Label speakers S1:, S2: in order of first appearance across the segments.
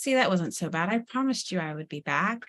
S1: See, that wasn't so bad. I promised you I would be back.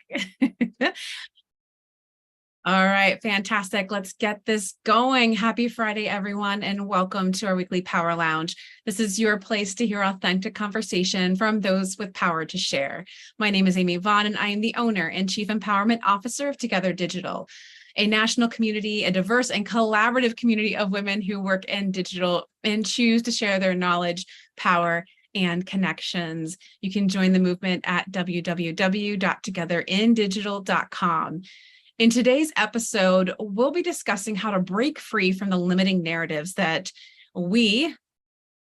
S1: All right, fantastic. Let's get this going. Happy Friday, everyone, and welcome to our weekly Power Lounge. This is your place to hear authentic conversation from those with power to share. My name is Amy Vaughan, and I am the owner and Chief Empowerment Officer of Together Digital, a national community, a diverse and collaborative community of women who work in digital and choose to share their knowledge, power, and connections. You can join the movement at www.togetherindigital.com. In today's episode, we'll be discussing how to break free from the limiting narratives that we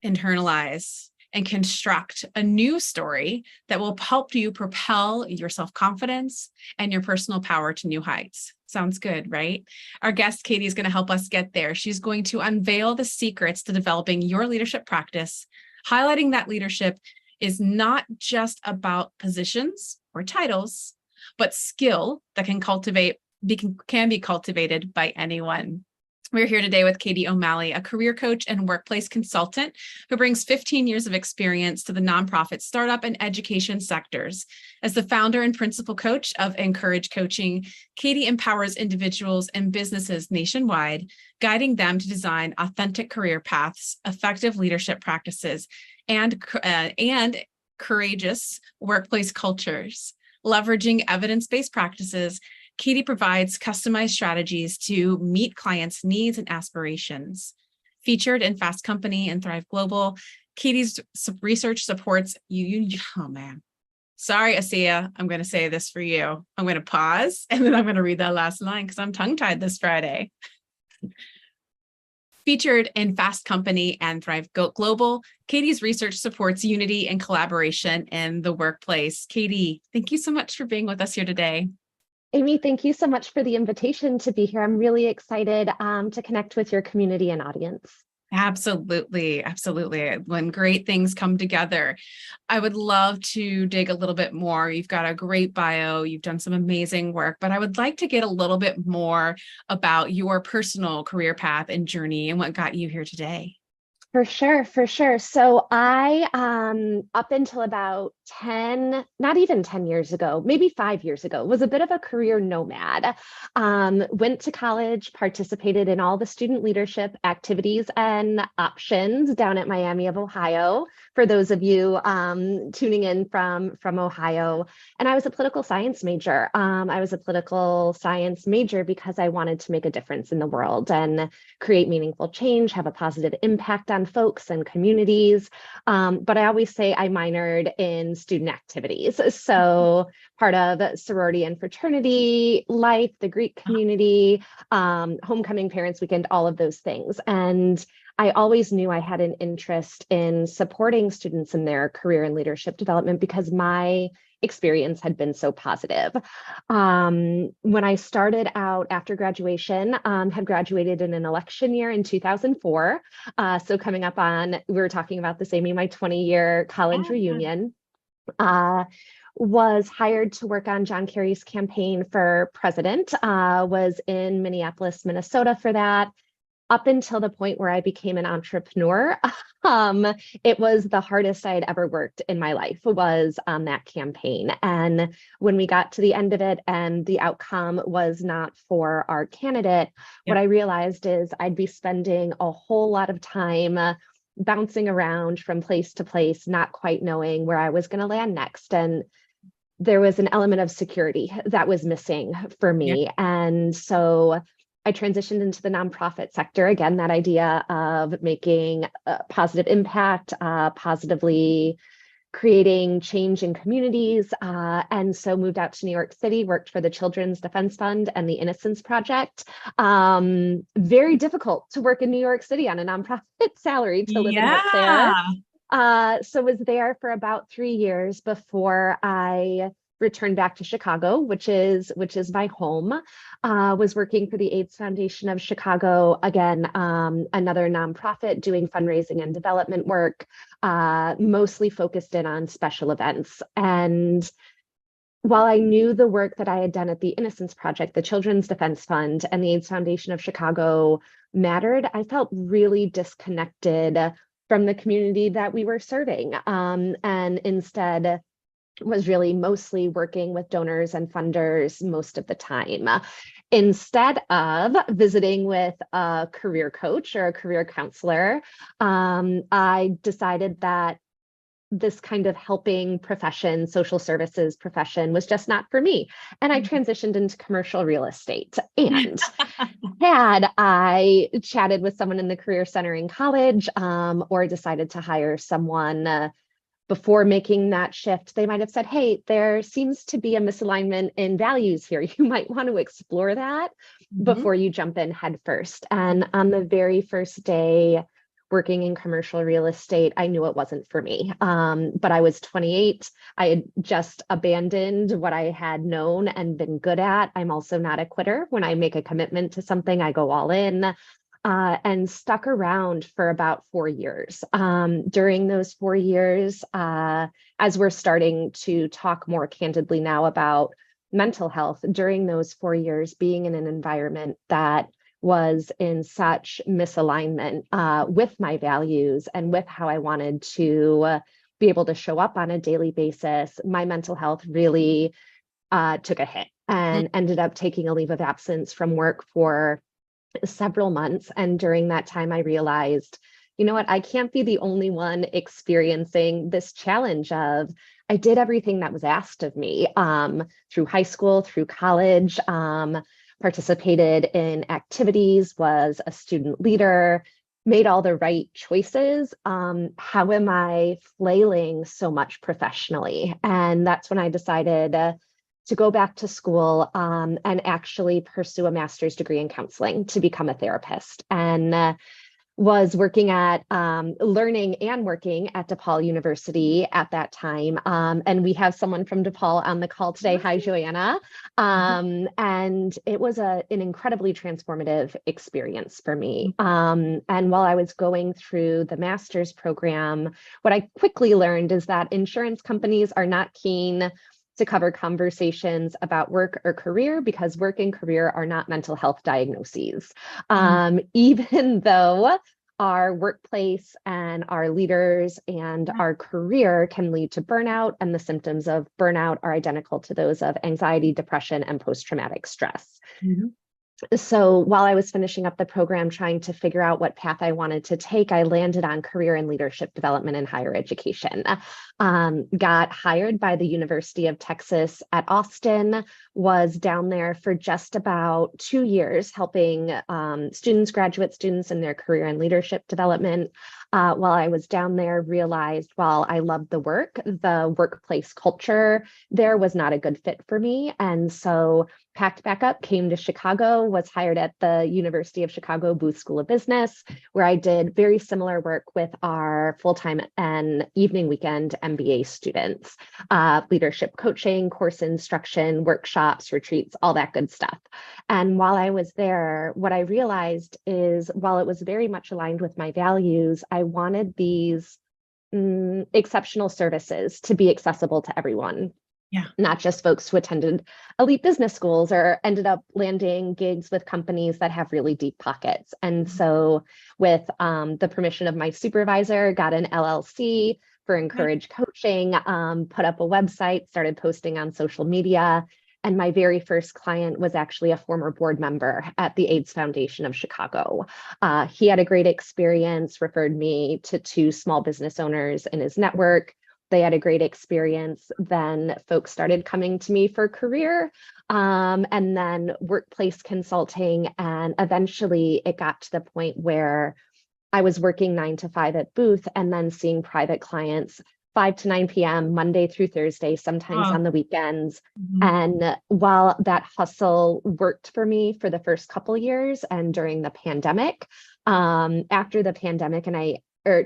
S1: internalize and construct a new story that will help you propel your self-confidence and your personal power to new heights. Sounds good, right? Our guest, Katie, is going to help us get there. She's going to unveil the secrets to developing your leadership practice, highlighting that leadership is not just about positions or titles, but skill that can be cultivated by anyone. We're here today with Katie O'Malley, a career coach and workplace consultant who brings 15 years of experience to the nonprofit, startup, and education sectors. As the founder and principal coach of Encourage Coaching, Katie empowers individuals and businesses nationwide, guiding them to design authentic career paths, effective leadership practices, and courageous workplace cultures. Leveraging evidence-based practices, Katie provides customized strategies to meet clients' needs and aspirations. Featured in Fast Company and Thrive Global, Katie's research supports oh man. Sorry, Asiya, I'm going to say this for you. I'm going to pause and then I'm going to read that last line because I'm tongue-tied this Friday. Featured in Fast Company and Thrive Global, Katie's research supports unity and collaboration in the workplace. Katie, thank you so much for being with us here today.
S2: Amy, thank you so much for the invitation to be here. I'm really excited to connect with your community and audience.
S1: Absolutely. Absolutely. When great things come together, I would love to dig a little bit more. You've got a great bio, you've done some amazing work, but I would like to get a little bit more about your personal career path and journey and what got you here today.
S2: For sure, for sure. So I, up until about 10, not even 10 years ago, maybe 5 years ago, was a bit of a career nomad. Went to college, participated in all the student leadership activities and options down at Miami of Ohio, for those of you tuning in from Ohio. And I was a political science major. I was a political science major because I wanted to make a difference in the world and create meaningful change, have a positive impact on folks and communities. But I always say I minored in student activities. So part of sorority and fraternity life, the Greek community, homecoming, parents' weekend, all of those things. And I always knew I had an interest in supporting students in their career and leadership development because my experience had been so positive. When I started out after graduation, had graduated in an election year in 2004. So coming up on, we were talking about this, Amy, my 20-year college reunion. Was hired to work on John Kerry's campaign for president, was in Minneapolis, Minnesota for that. Up until the point where I became an entrepreneur, it was the hardest I had ever worked in my life, was on that campaign. And when we got to the end of it and the outcome was not for our candidate, what I realized is I'd be spending a whole lot of time bouncing around from place to place, not quite knowing where I was going to land next. And there was an element of security that was missing for me. And so I transitioned into the nonprofit sector. Again, that idea of making a positive impact, positively creating change in communities. And so moved out to New York City, worked for the Children's Defense Fund and the Innocence Project. Very difficult to work in New York City on a nonprofit salary to live and work there. So was there for about 3 years before I returned back to Chicago, which is my home. Was working for the AIDS Foundation of Chicago, again, another nonprofit doing fundraising and development work, mostly focused in on special events. And while I knew the work that I had done at the Innocence Project, the Children's Defense Fund, and the AIDS Foundation of Chicago mattered, I felt really disconnected from the community that we were serving. And instead was really mostly working with donors and funders most of the time, instead of visiting with a career coach or a career counselor. I decided that this kind of helping profession, social services profession, was just not for me. And I transitioned into commercial real estate. And had I chatted with someone in the Career Center in college, or decided to hire someone before making that shift, they might have said, hey, there seems to be a misalignment in values here. You might want to explore that before you jump in head first. And on the very first day working in commercial real estate, I knew it wasn't for me. But I was 28. I had just abandoned what I had known and been good at. I'm also not a quitter. When I make a commitment to something, I go all in. And stuck around for about 4 years. During those 4 years, as we're starting to talk more candidly now about mental health, during those 4 years, being in an environment that was in such misalignment with my values and with how I wanted to be able to show up on a daily basis, my mental health really took a hit and ended up taking a leave of absence from work for several months. And during that time, I realized, you know what, I can't be the only one experiencing this challenge of, I did everything that was asked of me through high school, through college, participated in activities, was a student leader, made all the right choices. How am I flailing so much professionally? And that's when I decided to go back to school and actually pursue a master's degree in counseling to become a therapist. And was working at learning and working at DePaul University at that time. And we have someone from DePaul on the call today. Hi, Joanna. And it was an incredibly transformative experience for me. And while I was going through the master's program, what I quickly learned is that insurance companies are not keen to cover conversations about work or career because work and career are not mental health diagnoses. Even though our workplace and our leaders and our career can lead to burnout, and the symptoms of burnout are identical to those of anxiety, depression, and post-traumatic stress. So while I was finishing up the program, trying to figure out what path I wanted to take, I landed on career and leadership development in higher education. Got hired by the University of Texas at Austin, was down there for just about 2 years, helping students, graduate students in their career and leadership development. While I was down there, realized while I loved the work, the workplace culture there was not a good fit for me. And so packed back up, came to Chicago, was hired at the University of Chicago Booth School of Business, where I did very similar work with our full-time and evening weekend MBA students, leadership coaching, course instruction, workshops, retreats, all that good stuff. And while I was there, what I realized is while it was very much aligned with my values, I wanted these exceptional services to be accessible to everyone. Not just folks who attended elite business schools or ended up landing gigs with companies that have really deep pockets. And so with the permission of my supervisor, got an LLC for Encourage Coaching, put up a website, started posting on social media. And my very first client was actually a former board member at the AIDS Foundation of Chicago. He had a great experience, referred me to 2 small business owners in his network. They had a great experience. Then folks started coming to me for career and then workplace consulting. And eventually it got to the point where I was working 9 to 5 at Booth and then seeing private clients 5 to 9 p.m., Monday through Thursday, sometimes on the weekends. And while that hustle worked for me for the first couple years and during the pandemic, after the pandemic,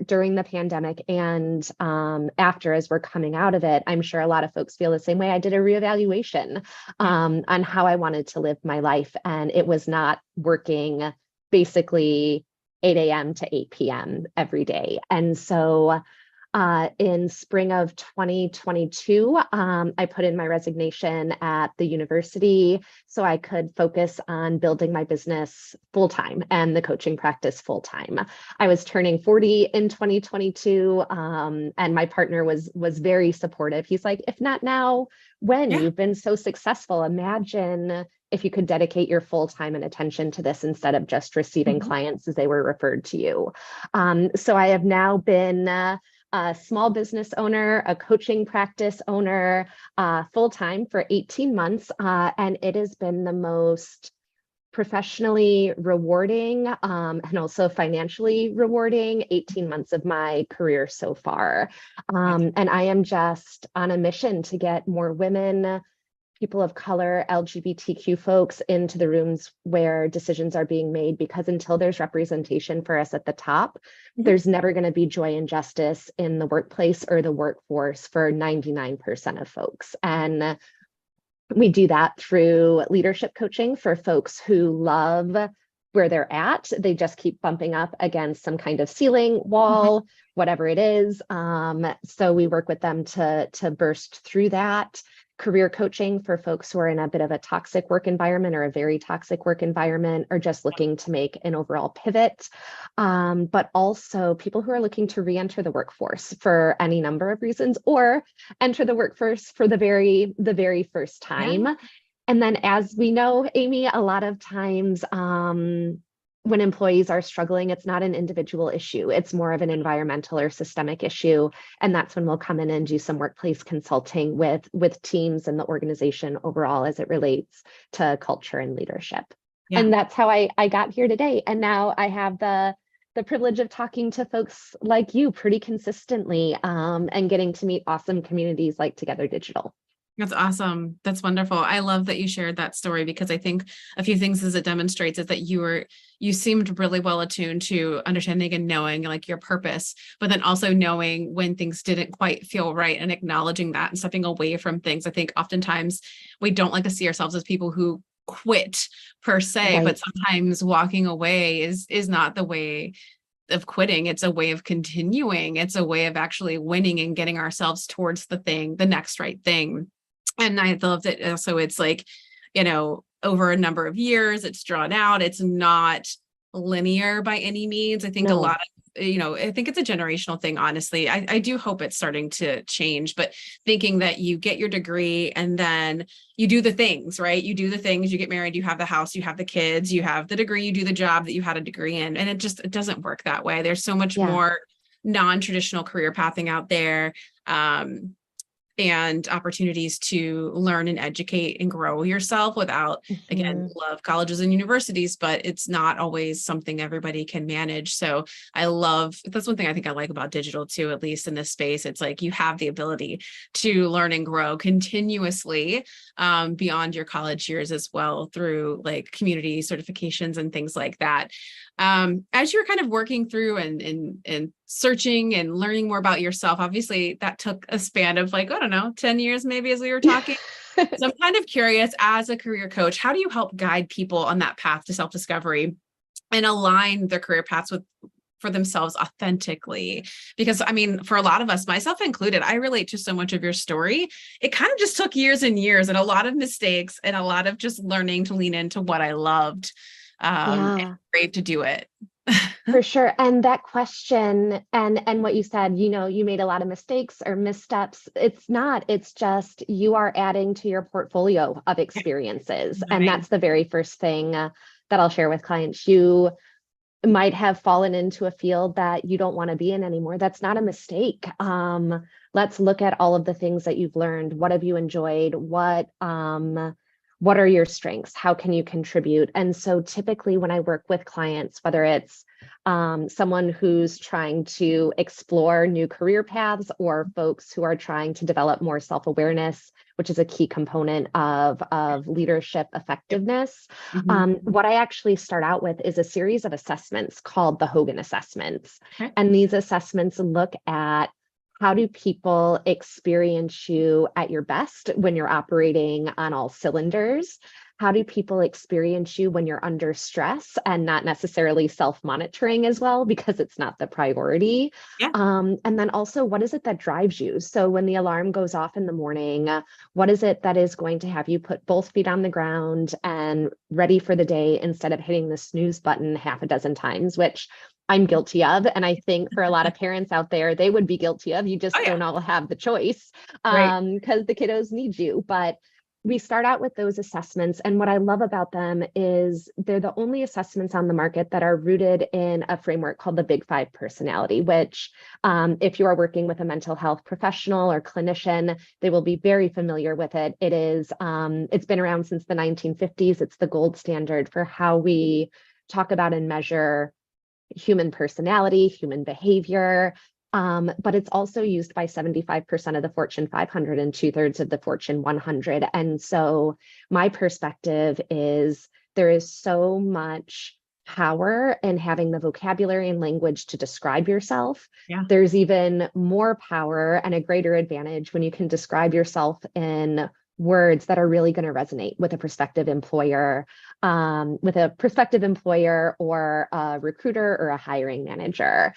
S2: during the pandemic and after, as we're coming out of it, I'm sure a lot of folks feel the same way. I did a reevaluation on how I wanted to live my life, and it was not working basically 8 a.m. to 8 p.m. every day. And so In spring of 2022, I put in my resignation at the university so I could focus on building my business full time and the coaching practice full time. I was turning 40 in 2022, and my partner was very supportive. He's like, if not now, when?
S1: Yeah.
S2: You've been so successful. Imagine if you could dedicate your full time and attention to this instead of just receiving clients as they were referred to you. So I have now been a small business owner, a coaching practice owner, full time for 18 months. And it has been the most professionally rewarding and also financially rewarding 18 months of my career so far. And I am just on a mission to get more women, people of color, LGBTQ folks into the rooms where decisions are being made, because until there's representation for us at the top, there's never going to be joy and justice in the workplace or the workforce for 99% of folks. And we do that through leadership coaching for folks who love where they're at. They just keep bumping up against some kind of ceiling, wall, whatever it is. So we work with them to burst through that. Career coaching for folks who are in a bit of a toxic work environment or a very toxic work environment, or just looking to make an overall pivot. But also people who are looking to re-enter the workforce for any number of reasons, or enter the workforce for the very first time.
S1: Yeah.
S2: And then, as we know, Amy, a lot of times when employees are struggling, it's not an individual issue. It's more of an environmental or systemic issue. And that's when we'll come in and do some workplace consulting with teams and the organization overall as it relates to culture and leadership.
S1: Yeah.
S2: And that's how I got here today. And now I have the privilege of talking to folks like you pretty consistently, and getting to meet awesome communities like Together Digital.
S1: That's awesome. That's wonderful. I love that you shared that story, because I think a few things as it demonstrates is that you seemed really well attuned to understanding and knowing like your purpose, but then also knowing when things didn't quite feel right and acknowledging that and stepping away from things. I think oftentimes we don't like to see ourselves as people who quit per se,
S2: Right.
S1: but sometimes walking away is not the way of quitting. It's a way of continuing. It's a way of actually winning and getting ourselves towards the next right thing. And I love that also it's like, over a number of years, it's drawn out. It's not linear by any means. I think a lot of, I think it's a generational thing, honestly. I do hope it's starting to change, but thinking that you get your degree and then you do the things, right? You do the things, you get married, you have the house, you have the kids, you have the degree, you do the job that you had a degree in. And it doesn't work that way. There's so much more non-traditional career pathing out there. And opportunities to learn and educate and grow yourself without, again, love colleges and universities, but it's not always something everybody can manage. So that's one thing I think I like about digital too, at least in this space. It's like you have the ability to learn and grow continuously beyond your college years as well, through like community certifications and things like that. As you're kind of working through and searching and learning more about yourself, obviously that took a span of like, I don't know, 10 years maybe, as we were talking. So I'm kind of curious, as a career coach, how do you help guide people on that path to self-discovery and align their career paths for themselves authentically? Because I mean, for a lot of us, myself included, I relate to so much of your story. It kind of just took years and years and a lot of mistakes and a lot of just learning to lean into what I loved. And great to do it.
S2: For sure. And that question and what you said, you made a lot of mistakes or missteps. It's just you are adding to your portfolio of experiences. And that's the very first thing that I'll share with clients. You might have fallen into a field that you don't want to be in anymore. That's not a mistake. Let's look at all of the things that you've learned. What have you enjoyed? What are your strengths? How can you contribute? And so typically when I work with clients, whether it's someone who's trying to explore new career paths or folks who are trying to develop more self-awareness, which is a key component of leadership effectiveness, what I actually start out with is a series of assessments called the Hogan assessments.
S1: Okay.
S2: And these assessments look at how do people experience you at your best when you're operating on all cylinders? how do people experience you when you're under stress and not necessarily self-monitoring as well, because it's not the priority.
S1: Yeah.
S2: And then also, what is it that drives you? So when the alarm goes off in the morning, what is it that is going to have you put both feet on the ground and ready for the day instead of hitting the snooze button half a dozen times, which I'm guilty of. And I think for a lot of parents out there, they would be guilty of. You
S1: Oh
S2: just
S1: yeah.
S2: don't all have the choice
S1: Right.
S2: because the kiddos need you. But we start out with those assessments. And what I love about them is they're the only assessments on the market that are rooted in a framework called the Big Five personality, which if you are working with a mental health professional or clinician, they will be very familiar with it. It is, it's been around since the 1950s. It's the gold standard for how we talk about and measure human personality, human behavior, but it's also used by 75% of the Fortune 500 and 2/3 of the Fortune 100. And so my perspective is there is so much power in having the vocabulary and language to describe yourself.
S1: Yeah.
S2: There's even more power and a greater advantage when you can describe yourself in words that are really going to resonate with a prospective employer, or a recruiter or a hiring manager.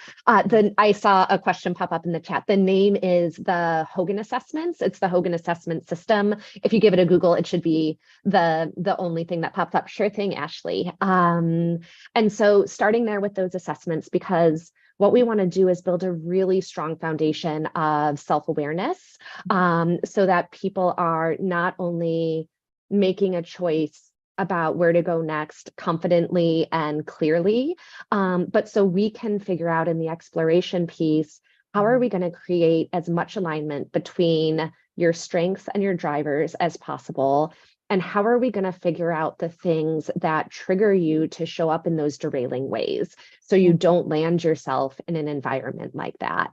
S2: Then I saw a question pop up in the chat. The name is the Hogan Assessments. It's the Hogan Assessment System. If you give it a Google, it should be the only thing that pops up. Sure thing, Ashley. And so starting there with those assessments, because what we want to do is build a really strong foundation of self-awareness, so that people are not only making a choice about where to go next confidently and clearly, but so we can figure out in the exploration piece, how are we going to create as much alignment between your strengths and your drivers as possible? And how are we going to figure out the things that trigger you to show up in those derailing ways so you don't land yourself in an environment like that?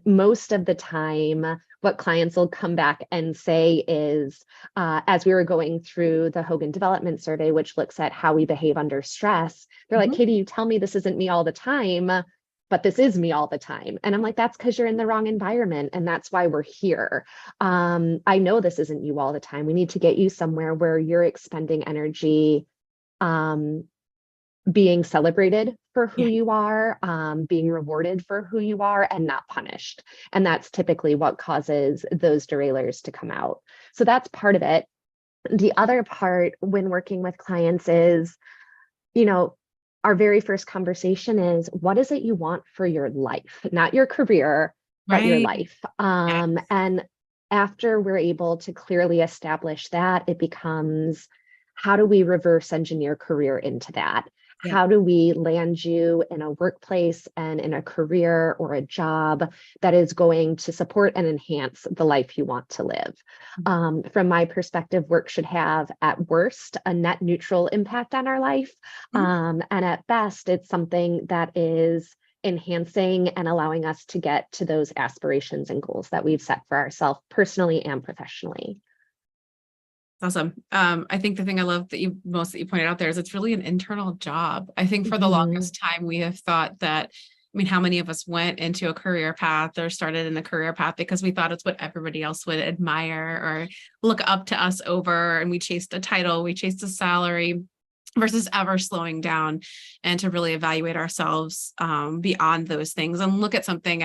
S2: Most of the time, what clients will come back and say is, as we were going through the Hogan Development Survey, which looks at how we behave under stress, they're like, Katie, you tell me this isn't me all the time, but this is me all the time. And I'm like, that's because you're in the wrong environment. And that's why we're here. I know this isn't you all the time. We need to get you somewhere where you're expending energy, being celebrated for who
S1: Yeah.
S2: you are, being rewarded for who you are, and not punished. And that's typically what causes those derailers to come out. So that's part of it. The other part when working with clients is, our very first conversation is, what is it you want for your life? Not your career, but your
S1: Right.
S2: life.
S1: Yeah.
S2: And after we're able to clearly establish that, it becomes, how do we reverse engineer career into that?
S1: Yeah.
S2: How do we land you in a workplace and in a career or a job that is going to support and enhance the life you want to live? From my perspective, work should have, at worst, a net neutral impact on our life. And at best, it's something that is enhancing and allowing us to get to those aspirations and goals that we've set for ourselves personally and professionally.
S1: Awesome. I think the thing I love that you pointed out there is it's really an internal job. I think for the longest time we have thought that, I mean, how many of us went into a career path or started in the career path because we thought it's what everybody else would admire or look up to us over, and we chased a title, we chased a salary, versus ever slowing down and to really evaluate ourselves beyond those things and look at something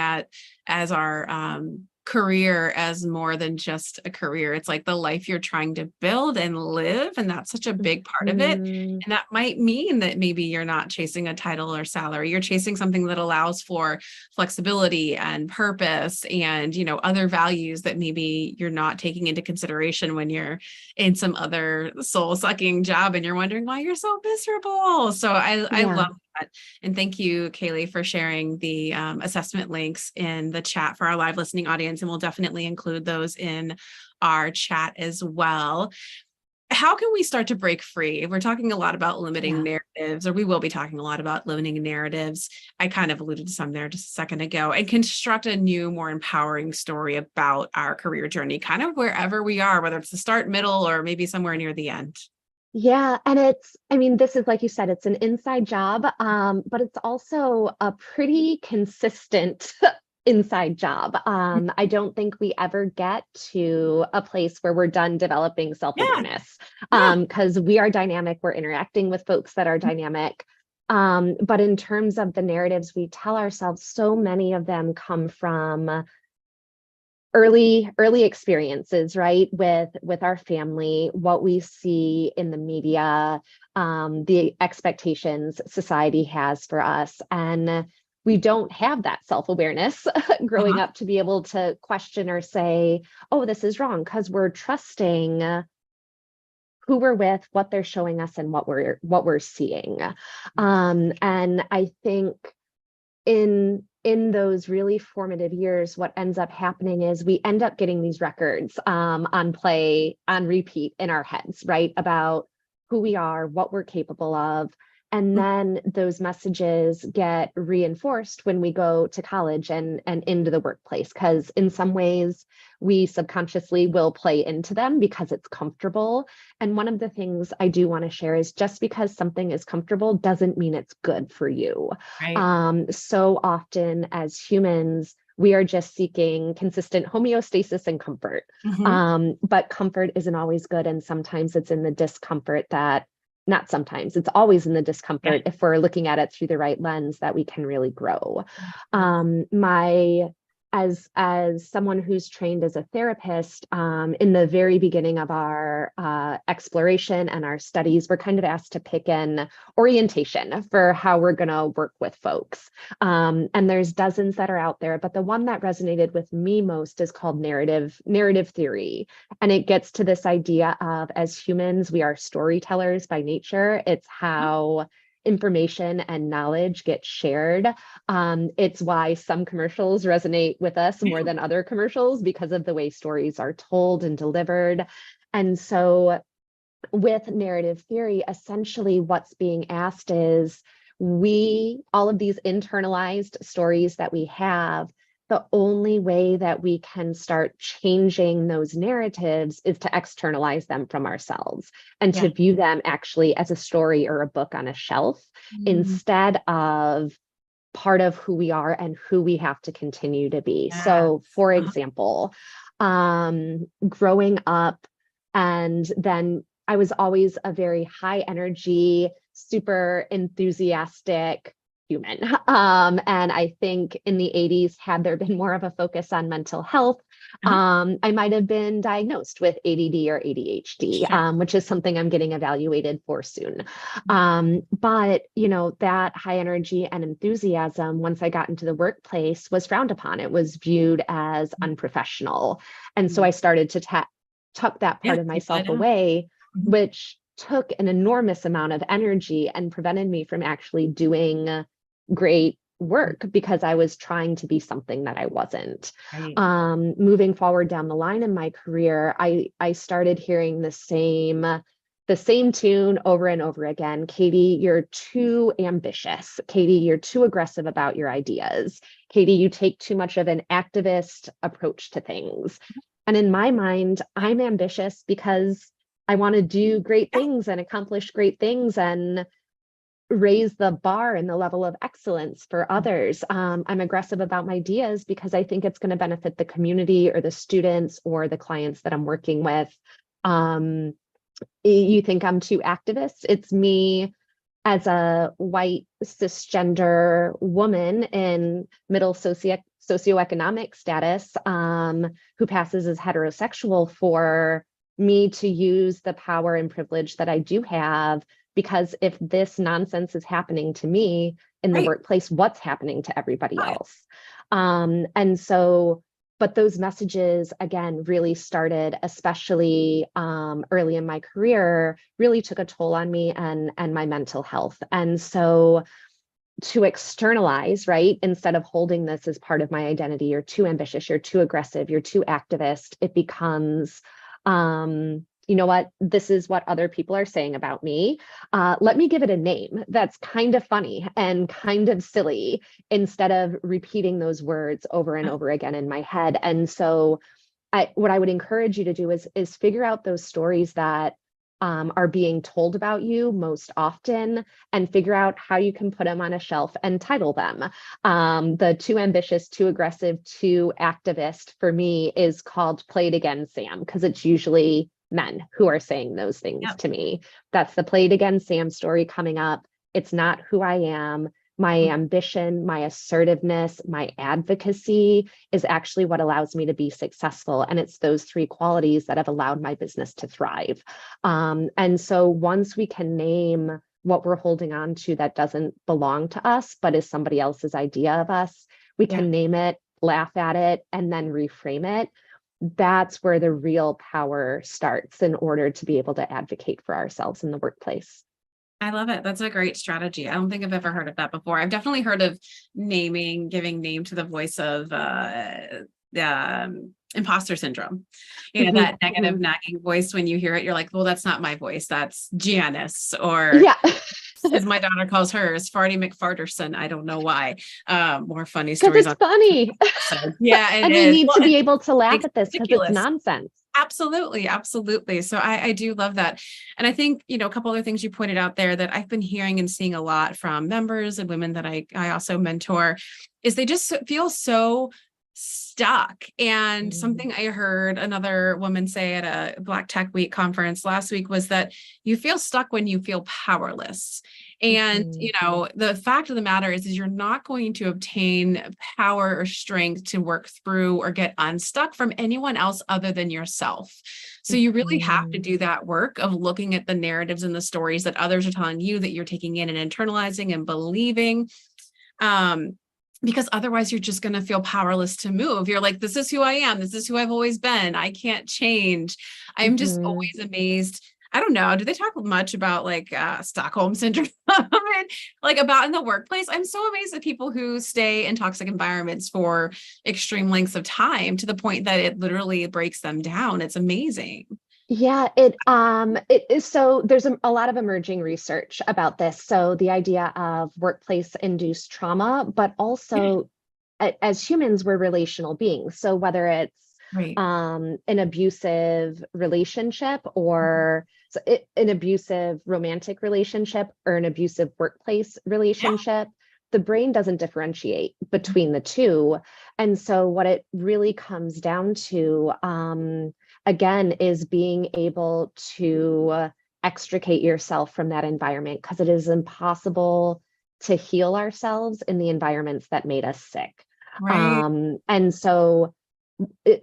S1: as our career as more than just a career. It's like the life you're trying to build and live. And that's such a big part of it. And that might mean that maybe you're not chasing a title or salary. You're chasing something that allows for flexibility and purpose and, other values that maybe you're not taking into consideration when you're in some other soul sucking job and you're wondering why you're so miserable. So I love that. And thank you, Kaylee, for sharing the assessment links in the chat for our live listening audience. And we'll definitely include those in our chat as well. How can we start to break free? We're talking a lot about limiting narratives, or we will be talking a lot about limiting narratives. I kind of alluded to some there just a second ago, and construct a new, more empowering story about our career journey, kind of wherever we are, whether it's the start, middle, or maybe somewhere near the end.
S2: Yeah. And this is, like you said, it's an inside job, but it's also a pretty consistent inside job. I don't think we ever get to a place where we're done developing
S1: Yeah.
S2: self-awareness,
S1: Yeah.
S2: because we are dynamic, we're interacting with folks that are dynamic. But in terms of the narratives we tell ourselves, so many of them come from early experiences, right, with our family, what we see in the media, the expectations society has for us. And we don't have that self-awareness growing
S1: Uh-huh.
S2: up to be able to question or say, oh, this is wrong, because we're trusting who we're with, what they're showing us, and what we're seeing. And I think in those really formative years, what ends up happening is we end up getting these records on play, on repeat in our heads, right? About who we are, what we're capable of. And then those messages get reinforced when we go to college and into the workplace, because in some ways we subconsciously will play into them because it's comfortable. And one of the things I do want to share is just because something is comfortable doesn't mean it's good for you.
S1: Right.
S2: So often as humans, we are just seeking consistent homeostasis and comfort.
S1: Mhm.
S2: But comfort isn't always good. And sometimes it's in the discomfort that, not sometimes, it's always in the
S1: Yeah.
S2: discomfort, if we're looking at it through the right lens, that we can really grow.
S1: Yeah.
S2: My as someone who's trained as a therapist, in the very beginning of our exploration and our studies, we're kind of asked to pick an orientation for how we're going to work with folks. And there's dozens that are out there, but the one that resonated with me most is called narrative theory. And it gets to this idea of, as humans, we are storytellers by nature. It's how information and knowledge get shared. It's why some commercials resonate with us more than other commercials, because of the way stories are told and delivered. And so with narrative theory, essentially what's being asked is, all of these internalized stories that we have, the only way that we can start changing those narratives is to externalize them from ourselves and
S1: Yeah.
S2: to view them actually as a story or a book on a shelf,
S1: Mm.
S2: instead of part of who we are and who we have to continue to be.
S1: Yes.
S2: So, for
S1: Uh-huh.
S2: example, growing up, and then I was always a very high energy, super enthusiastic human. And I think in the 80s, had there been more of a focus on mental health,
S1: Uh-huh.
S2: I might have been diagnosed with ADD or ADHD,
S1: Sure.
S2: which is something I'm getting evaluated for soon. But that high energy and enthusiasm, once I got into the workplace, was frowned upon. It was viewed as unprofessional. And so
S1: Mhm.
S2: I started to tuck that
S1: Yeah.
S2: part of
S1: Keep that
S2: myself
S1: down.
S2: away,
S1: Mhm.
S2: which took an enormous amount of energy and prevented me from actually doing great work, because I was trying to be something that I wasn't.
S1: Right.
S2: Moving forward down the line in my career, I started hearing the same tune over and over again. Katie, you're too ambitious. Katie, you're too aggressive about your ideas. Katie, you take too much of an activist approach to things. And in my mind, I'm ambitious because I want to do great
S1: Yeah.
S2: things and accomplish great things and raise the bar and the level of excellence for others. I'm aggressive about my ideas because I think it's going to benefit the community or the students or the clients that I'm working with. Um, you think I'm too activist? It's me as a white cisgender woman in middle socioeconomic status, who passes as heterosexual, for me to use the power and privilege that I do have. Because if this nonsense is happening to me in the
S1: Right.
S2: workplace, what's happening to everybody
S1: Oh, yeah.
S2: else? And so, but those messages, again, really started, especially early in my career, really took a toll on me and my mental health. And so to externalize, right, instead of holding this as part of my identity, you're too ambitious, you're too aggressive, you're too activist, it becomes, you know what, this is what other people are saying about me. Let me give it a name that's kind of funny and kind of silly, instead of repeating those words over and over again in my head. And so what I would encourage you to do is figure out those stories that are being told about you most often, and figure out how you can put them on a shelf and title them. The too ambitious, too aggressive, too activist for me is called Play It Again, Sam, because it's usually men who are saying those things
S1: Yep.
S2: to me. That's the Play It Again, Sam story coming up. It's not who I am. My ambition, my assertiveness, my advocacy is actually what allows me to be successful. And it's those three qualities that have allowed my business to thrive. And so once we can name what we're holding on to that doesn't belong to us, but is somebody else's idea of us, we
S1: Yeah.
S2: can name it, laugh at it, and then reframe it. That's where the real power starts in order to be able to advocate for ourselves in the workplace.
S1: I love it. That's a great strategy. I don't think I've ever heard of that before. I've definitely heard of naming, giving name to the voice of the imposter syndrome. You know,
S2: Mhm,
S1: that negative
S2: mhm.
S1: nagging voice when you hear it, you're like, well, that's not my voice. That's Janice, or
S2: Yeah,
S1: as my daughter calls hers, Farty McFarterson. I don't know why. More funny
S2: because
S1: stories
S2: it's
S1: on
S2: funny.
S1: episode. Yeah, it
S2: And we
S1: is.
S2: need
S1: Well,
S2: to
S1: and
S2: be able to laugh
S1: it's
S2: at this because it's
S1: ridiculous.
S2: nonsense.
S1: Absolutely, absolutely. So I do love that. And I think, you know, a couple other things you pointed out there that I've been hearing and seeing a lot from members and women that I also mentor is they just feel so stuck. And
S2: Mm,
S1: something I heard another woman say at a Black Tech Week conference last week was that you feel stuck when you feel powerless. And,
S2: mhm,
S1: you know, the fact of the matter is you're not going to obtain power or strength to work through or get unstuck from anyone else other than yourself. So you really have to
S2: mhm.
S1: do that work of looking at the narratives and the stories that others are telling you that you're taking in and internalizing and believing. Um, because otherwise you're just going to feel powerless to move. You're like, this is who I am. This is who I've always been. I can't change. I'm just
S2: Mhm.
S1: always amazed. I don't know. Do they talk much about like Stockholm syndrome and like about in the workplace? I'm so amazed at people who stay in toxic environments for extreme lengths of time to the point that it literally breaks them down. It's amazing.
S2: Yeah, it is. So there's a lot of emerging research about this. So the idea of workplace induced trauma, but also as humans, we're relational beings. So whether it's
S1: Right.
S2: an abusive relationship or an abusive romantic relationship or an abusive workplace
S1: Yeah.
S2: relationship, the brain doesn't differentiate between the two. And so what it really comes down to, again, is being able to extricate yourself from that environment, because it is impossible to heal ourselves in the environments that made us sick.
S1: Right.
S2: And so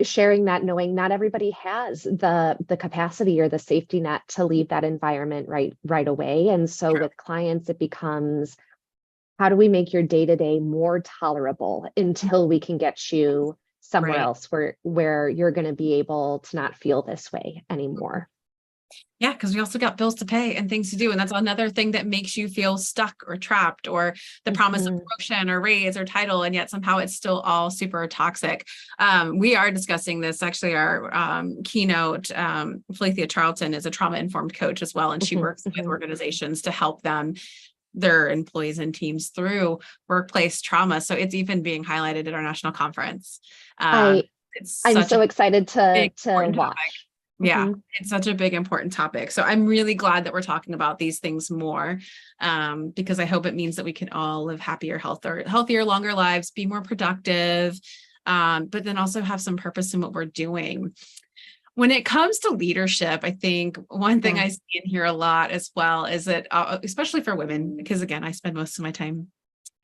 S2: sharing that, knowing not everybody has the capacity or the safety net to leave that environment right away. And so
S1: True.
S2: with clients, it becomes, how do we make your day-to-day more tolerable until we can get you somewhere
S1: Right.
S2: else where you're going to be able to not feel this way anymore.
S1: Yeah, because we also got bills to pay and things to do. And that's another thing that makes you feel stuck or trapped, or the promise of
S2: Mhm,
S1: promotion or raise or title. And yet somehow it's still all super toxic. We are discussing this. Actually, our keynote, Felicia Charlton is a trauma informed coach as well. And she
S2: mhm,
S1: works with
S2: mhm.
S1: organizations to help them, their employees and teams through workplace trauma. So it's even being highlighted at our national conference. Um,
S2: I
S1: it's
S2: I'm
S1: such a
S2: so excited
S1: big,
S2: to
S1: important topic.
S2: watch.
S1: Yeah,
S2: Mhm.
S1: it's such a big, important topic. So I'm really glad that we're talking about these things more, because I hope it means that we can all live happier, healthier, longer lives, be more productive, but then also have some purpose in what we're doing. When it comes to leadership, I think one thing
S2: Yeah.
S1: I see and hear a lot as well is that, especially for women, because again, I spend most of my time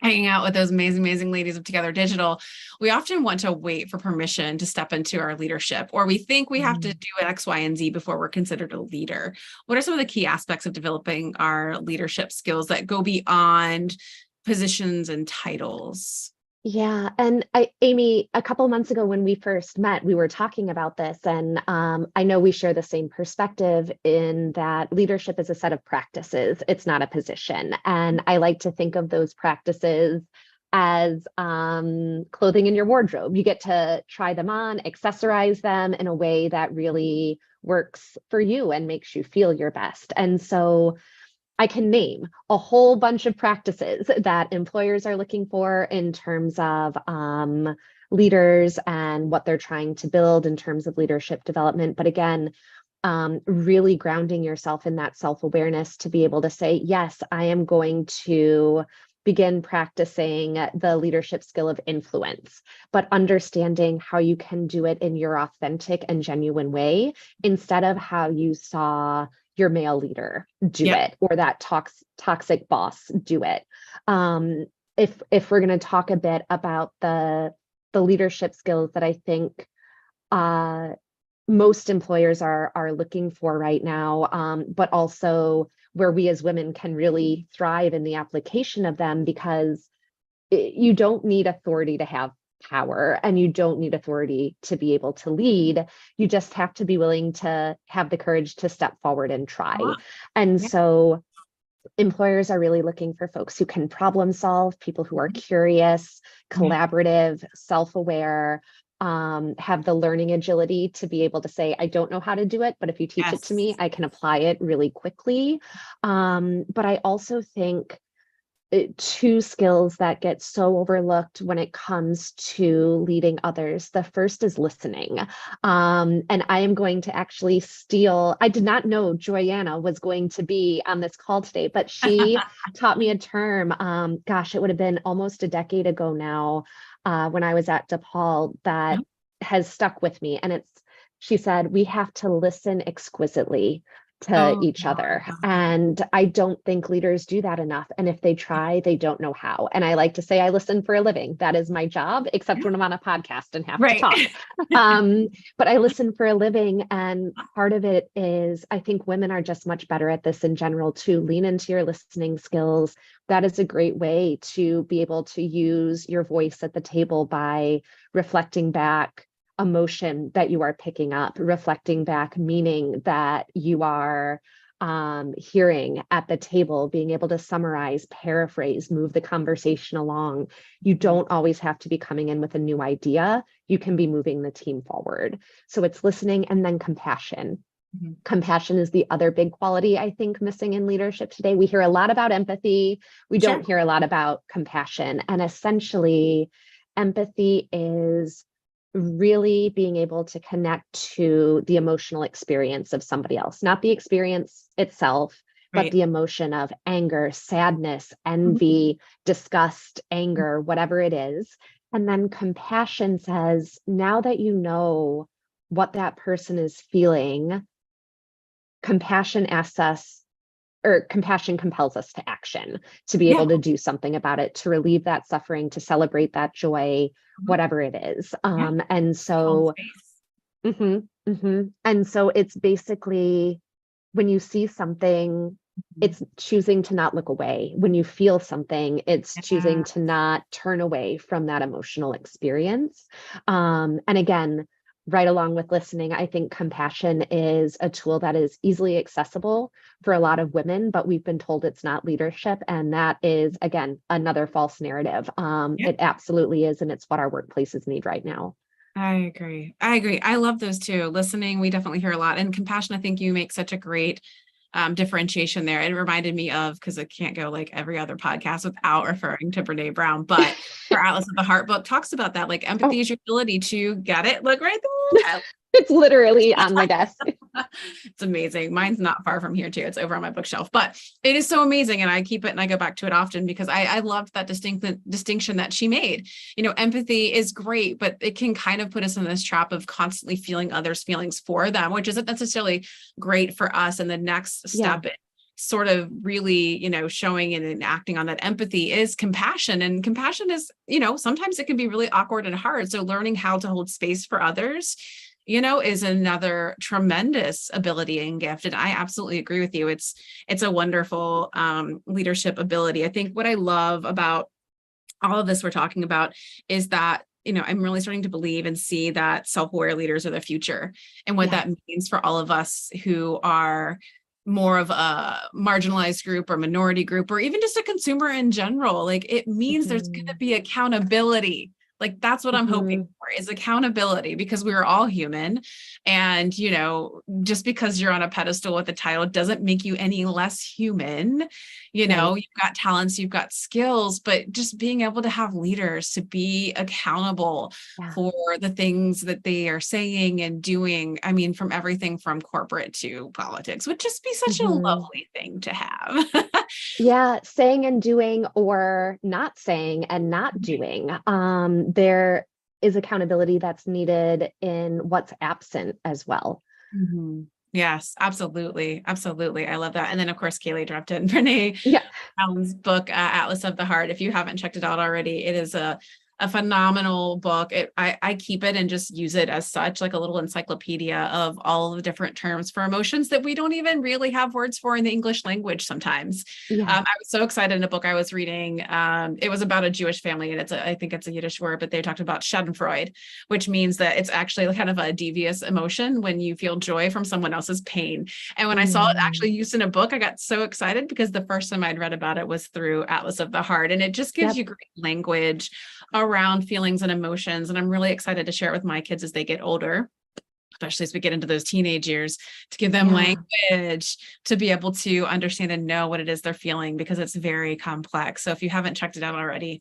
S1: hanging out with those amazing, amazing ladies of Together Digital, we often want to wait for permission to step into our leadership, or we think we have to
S2: Mm.
S1: do X, Y, and Z before we're considered a leader. What are some of the key aspects of developing our leadership skills that go beyond positions and titles?
S2: Yeah, and Amy, a couple months ago when we first met, we were talking about this, and I know we share the same perspective in that leadership is a set of practices. It's not a position, and I like to think of those practices as clothing in your wardrobe. You get to try them on, accessorize them in a way that really works for you and makes you feel your best. And so I can name a whole bunch of practices that employers are looking for in terms of leaders and what they're trying to build in terms of leadership development. But again, really grounding yourself in that self-awareness to be able to say, yes, I am going to begin practicing the leadership skill of influence, but understanding how you can do it in your authentic and genuine way instead of how you saw your male leader do
S1: Yeah.
S2: it or that toxic boss do it. If we're going to talk a bit about the leadership skills that I think most employers are looking for right now, but also where we as women can really thrive in the application of them, because you don't need authority to have power and you don't need authority to be able to lead. You just have to be willing to have the courage to step forward and try. And
S1: Yeah.
S2: so employers are really looking for folks who can problem solve, people who are curious,
S1: Yeah.
S2: collaborative, self-aware, have the learning agility to be able to say, I don't know how to do it, but if you teach it to
S1: Yes.
S2: me, I can apply it really quickly. But I also think two skills that get so overlooked when it comes to leading others. The first is listening. And I am going to actually steal, I did not know Joyanna was going to be on this call today, but she taught me a term. Gosh, it would have been almost a decade ago now, when I was at DePaul, that has stuck with me. And she said, we have to listen exquisitely to
S1: Oh,
S2: each
S1: no, I
S2: other.
S1: love that.
S2: And I don't think leaders do that enough. And if they try, they don't know how. And I like to say I listen for a living. That is my job, except
S1: Yeah.
S2: when I'm on a podcast and have to
S1: Right.
S2: talk. But I listen for a living. And part of it is I think women are just much better at this in general to lean into your listening skills. That is a great way to be able to use your voice at the table by reflecting back emotion that you are picking up, reflecting back meaning that you are hearing at the table, being able to summarize, paraphrase, move the conversation along. You don't always have to be coming in with a new idea. You can be moving the team forward. So it's listening and then compassion.
S1: Mhm.
S2: Compassion is the other big quality I think missing in leadership today. We hear a lot about empathy. We
S1: Sure.
S2: don't hear a lot about compassion. And essentially, empathy is really being able to connect to the emotional experience of somebody else, not the experience itself, but
S1: Right.
S2: the emotion of anger, sadness,
S1: Mhm.
S2: envy, disgust, anger, whatever it is. And then compassion says, now that you know what that person is feeling, compassion asks us, or compassion compels us to action, to be
S1: Yeah.
S2: able to do something about it, to relieve that suffering, to celebrate that joy,
S1: Mhm.
S2: whatever it is.
S1: Yeah.
S2: And
S1: Hold
S2: so,
S1: space.
S2: and so it's basically when you see something,
S1: Mhm.
S2: it's choosing to not look away. When you feel something, it's
S1: Yeah.
S2: choosing to not turn away from that emotional experience. And again, right along with listening, I think compassion is a tool that is easily accessible for a lot of women, but we've been told it's not leadership. And that is, again, another false narrative.
S1: Yeah.
S2: It absolutely is. And it's what our workplaces need right now.
S1: I agree. I agree. I love those too. Listening, we definitely hear a lot. And compassion, I think you make such a great differentiation there. It reminded me of, because I can't go like every other podcast without referring to Brene Brown, but her Atlas of the Heart book talks about that. Like empathy
S2: Oh,
S1: is your ability to get it. Look right there.
S2: it's literally on my desk.
S1: It's amazing. Mine's not far from here too. It's over on my bookshelf, but it is so amazing. And I keep it and I go back to it often because I loved that distinction that she made. You know, empathy is great, but it can kind of put us in this trap of constantly feeling others' feelings for them, which isn't necessarily great for us. And the next
S2: Yeah.
S1: step, sort of really, showing and enacting on that empathy is compassion. And compassion is, sometimes it can be really awkward and hard. So learning how to hold space for others, is another tremendous ability and gift. And I absolutely agree with you. It's a wonderful leadership ability. I think what I love about all of this we're talking about is that, I'm really starting to believe and see that self-aware leaders are the future, and what
S2: Yeah.
S1: that means for all of us who are more of a marginalized group or minority group, or even just a consumer in general. Like, it means there's going to
S2: Mhm.
S1: be accountability. Like, that's what I'm hoping
S2: Mhm.
S1: for. is accountability, because we are all human. And, just because you're on a pedestal with a title doesn't make you any less human.
S2: Right.
S1: You've got talents, you've got skills, but just being able to have leaders to be accountable
S2: Yeah.
S1: for the things that they are saying and doing. I mean, from everything from corporate to politics would just be such a
S2: Mhm.
S1: lovely thing to have.
S2: Yeah, saying and doing, or not saying and not doing. There is accountability that's needed in what's absent as well.
S1: Mhm. Yes, absolutely. Absolutely. I love that. And then, of course, Kaylee dropped in Brene
S2: Yeah.
S1: Brown's book, Atlas of the Heart. If you haven't checked it out already, it is a phenomenal book. I keep it and just use it as such, like a little encyclopedia of all the different terms for emotions that we don't even really have words for in the English language sometimes.
S2: Yeah.
S1: I was so excited in a book I was reading. It was about a Jewish family, and I think it's a Yiddish word, but they talked about Schadenfreude, which means that it's actually kind of a devious emotion when you feel joy from someone else's pain. And when I saw it
S2: Mm.
S1: actually used in a book, I got so excited because the first time I'd read about it was through Atlas of the Heart. And it just gives
S2: Yep.
S1: you great language around feelings and emotions. And I'm really excited to share it with my kids as they get older, especially as we get into those teenage years, to give them
S2: Yeah.
S1: language to be able to understand and know what it is they're feeling, because it's very complex. So if you haven't checked it out already,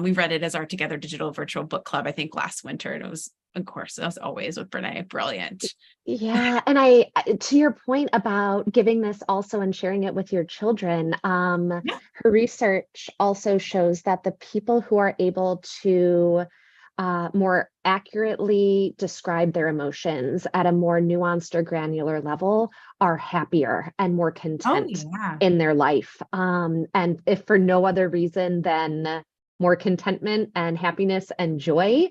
S1: we read it as our Together Digital Virtual Book Club, I think last winter. And it was, of course, as always with Brene, brilliant.
S2: Yeah, and to your point about giving this also and sharing it with your children,
S1: Yeah.
S2: her research also shows that the people who are able to more accurately describe their emotions at a more nuanced or granular level are happier and more
S1: Oh,
S2: content
S1: yeah.
S2: in their life. And if for no other reason than more contentment and happiness and joy,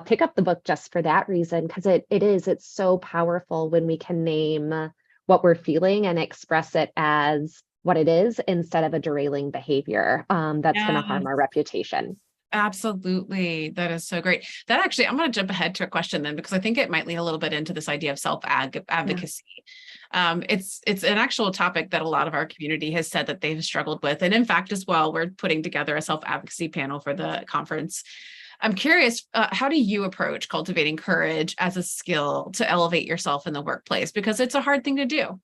S2: pick up the book just for that reason, because it's so powerful when we can name what we're feeling and express it as what it is instead of a derailing behavior that's going to
S1: Yeah.
S2: harm our reputation.
S1: Absolutely. That is so great. That actually, I'm going to jump ahead to a question then, because I think it might lead a little bit into this idea of self
S2: Yeah.
S1: advocacy. It's an actual topic that a lot of our community has said that they've struggled with. And in fact, as well, we're putting together a self advocacy panel for the conference. I'm curious, how do you approach cultivating courage as a skill to elevate yourself in the workplace? Because it's a hard thing to do.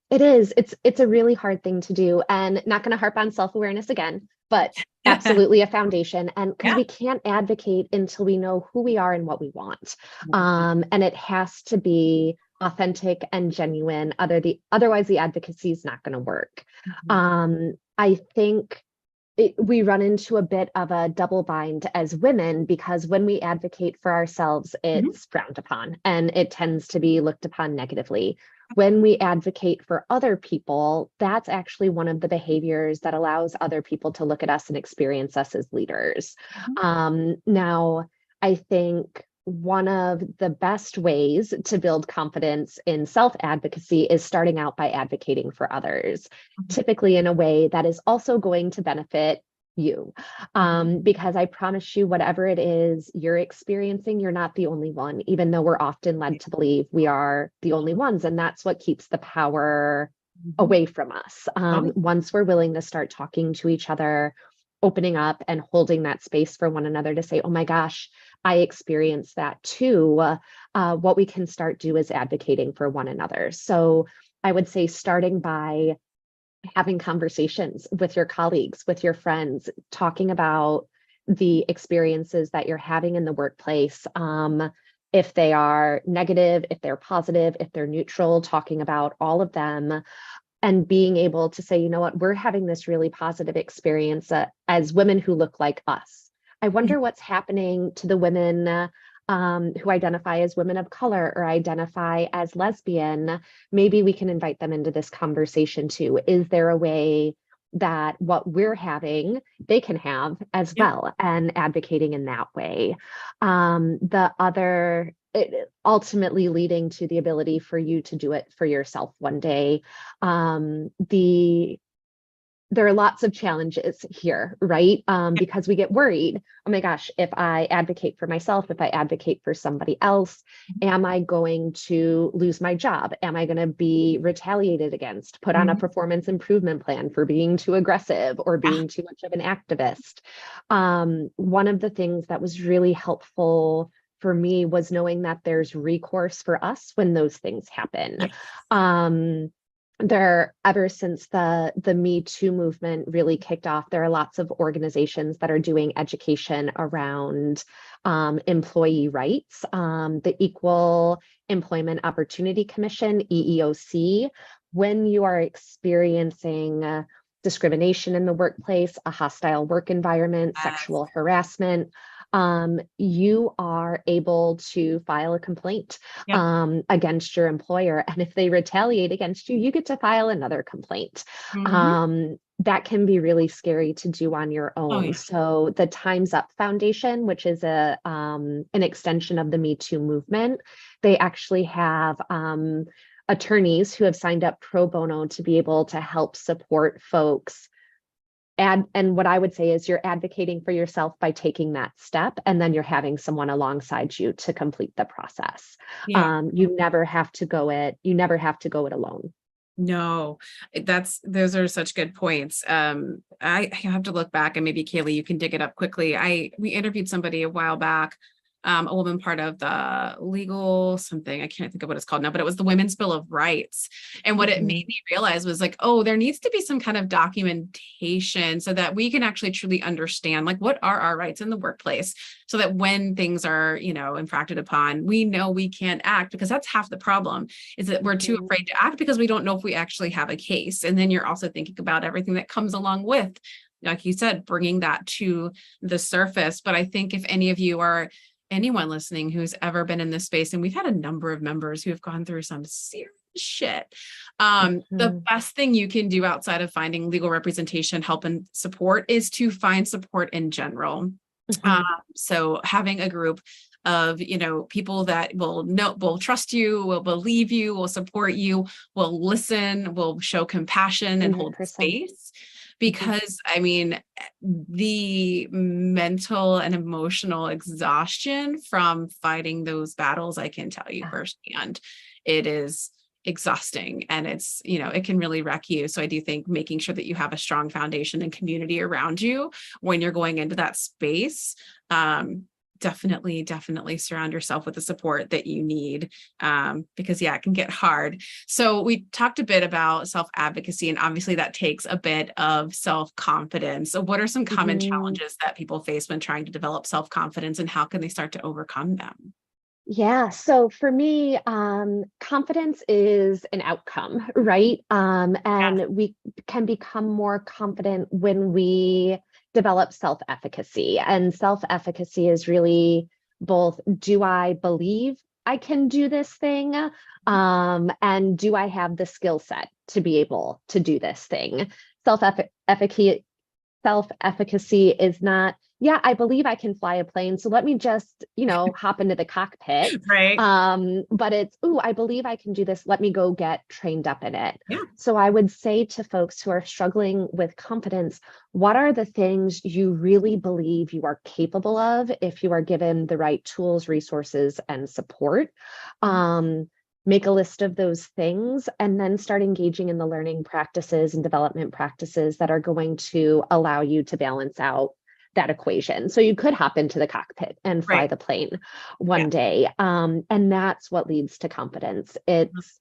S2: It is. It's a really hard thing to do, and not going to harp on self-awareness again, but absolutely a foundation. And because
S1: Yeah.
S2: we can't advocate until we know who we are and what we want. And it has to be authentic and genuine. Otherwise the advocacy is not going to work.
S1: Mhm.
S2: I think we run into a bit of a double bind as women, because when we advocate for ourselves,
S1: Mhm.
S2: it's frowned upon and it tends to be looked upon negatively. When we advocate for other people, that's actually one of the behaviors that allows other people to look at us and experience us as leaders.
S1: Mhm.
S2: Now, I think one of the best ways to build confidence in self advocacy is starting out by advocating for others, typically in a way that is also going to benefit you.
S1: Mhm.
S2: Because I promise you, whatever it is you're experiencing, you're not the only one, even though we're often led to believe we are the only ones. And that's what keeps the power
S1: Mhm.
S2: away from us.
S1: Oh,
S2: Once we're willing to start talking to each other, opening up and holding that space for one another to say, oh my gosh, I experienced that too. What we can start do is advocating for one another. So I would say starting by having conversations with your colleagues, with your friends, talking about the experiences that you're having in the workplace. If they are negative, if they're positive, if they're neutral, talking about all of them and being able to say, you know what, we're having this really positive experience as women who look like us. I wonder what's happening to the women who identify as women of color or identify as lesbian. Maybe we can invite them into this conversation too. Is there a way that what we're having, they can have as
S1: yeah.
S2: well, and advocating in that way? The other, ultimately leading to the ability for you to do it for yourself one day. There are lots of challenges here, right? Because we get worried. Oh my gosh, if I advocate for myself, if I advocate for somebody else, am I going to lose my job? Am I going to be retaliated against, put on a
S1: Mhm.
S2: performance improvement plan for being too aggressive or
S1: Yeah.
S2: being too much of an activist? One of the things that was really helpful for me was knowing that there's recourse for us when those things happen.
S1: Yes.
S2: Ever since the Me Too movement really kicked off, there are lots of organizations that are doing education around employee rights. The Equal Employment Opportunity Commission, EEOC, when you are experiencing discrimination in the workplace, a hostile work environment, sexual harassment, you are able to file a complaint against your employer. And if they retaliate against you, you get to file another complaint. That can be really scary to do on your own. So the Time's Up Foundation, which is an extension of the Me Too movement, they actually have attorneys who have signed up pro bono to be able to help support folks. And what I would say is you're advocating for yourself by taking that step, and then you're having someone alongside you to complete the process. You never have to go it alone.
S1: No, those are such good points. I have to look back, and maybe Kaylee, you can dig it up quickly. We interviewed somebody a while back, a woman part of the legal something, I can't think of what it's called now, but it was the Women's Bill of Rights. And what it made me realize was like, oh, there needs to be some kind of documentation so that we can actually truly understand, like, what are our rights in the workplace, so that when things are, infracted upon, we know we can't act, because that's half the problem, is that we're too afraid to act because we don't know if we actually have a case. And then you're also thinking about everything that comes along with, like you said, bringing that to the surface. But I think if any of you are anyone listening who's ever been in this space, and we've had a number of members who have gone through some serious shit, the best thing you can do outside of finding legal representation, help, and support is to find support in general. So having a group of, people that will trust you, will believe you, will support you, will listen, will show compassion and 100%. Hold space. Because the mental and emotional exhaustion from fighting those battles, I can tell you firsthand, it is exhausting, and it's, it can really wreck you. So I do think making sure that you have a strong foundation and community around you when you're going into that space, definitely surround yourself with the support that you need, because it can get hard. So we talked a bit about self-advocacy, and obviously that takes a bit of self-confidence. So what are some common challenges that people face when trying to develop self-confidence, and how can they start to overcome them?
S2: Yeah. So for me, confidence is an outcome, right? And we can become more confident when we develop self-efficacy. And self-efficacy is really both, do I believe I can do this thing? And do I have the skill set to be able to do this thing? Self-efficacy is not, I believe I can fly a plane, so let me just, hop into the cockpit.
S1: Right.
S2: But it's, I believe I can do this. Let me go get trained up in it.
S1: Yeah.
S2: So I would say to folks who are struggling with confidence, what are the things you really believe you are capable of if you are given the right tools, resources, and support? Make a list of those things, and then start engaging in the learning practices and development practices that are going to allow you to balance out that equation. So you could hop into the cockpit and fly the plane one day. And that's what leads to confidence. It's,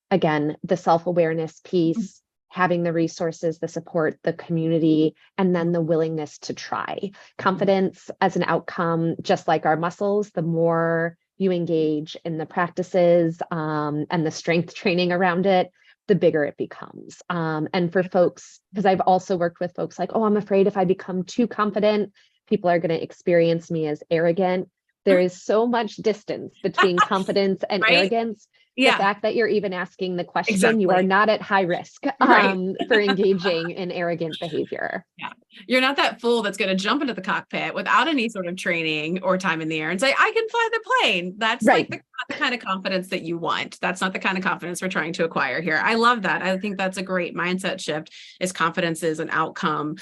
S2: again, the self-awareness piece, having the resources, the support, the community, and then the willingness to try. Confidence as an outcome, just like our muscles, the more you engage in the practices and the strength training around it, the bigger it becomes. And for folks, because I've also worked with folks like, I'm afraid if I become too confident, people are going to experience me as arrogant. There is so much distance between confidence and arrogance. The fact that you're even asking the question, you are not at high risk for engaging in arrogant behavior.
S1: Yeah. You're not that fool that's going to jump into the cockpit without any sort of training or time in the air and say, I can fly the plane. That's like not the kind of confidence that you want. That's not the kind of confidence we're trying to acquire here. I love that. I think that's a great mindset shift, is confidence is an outcome.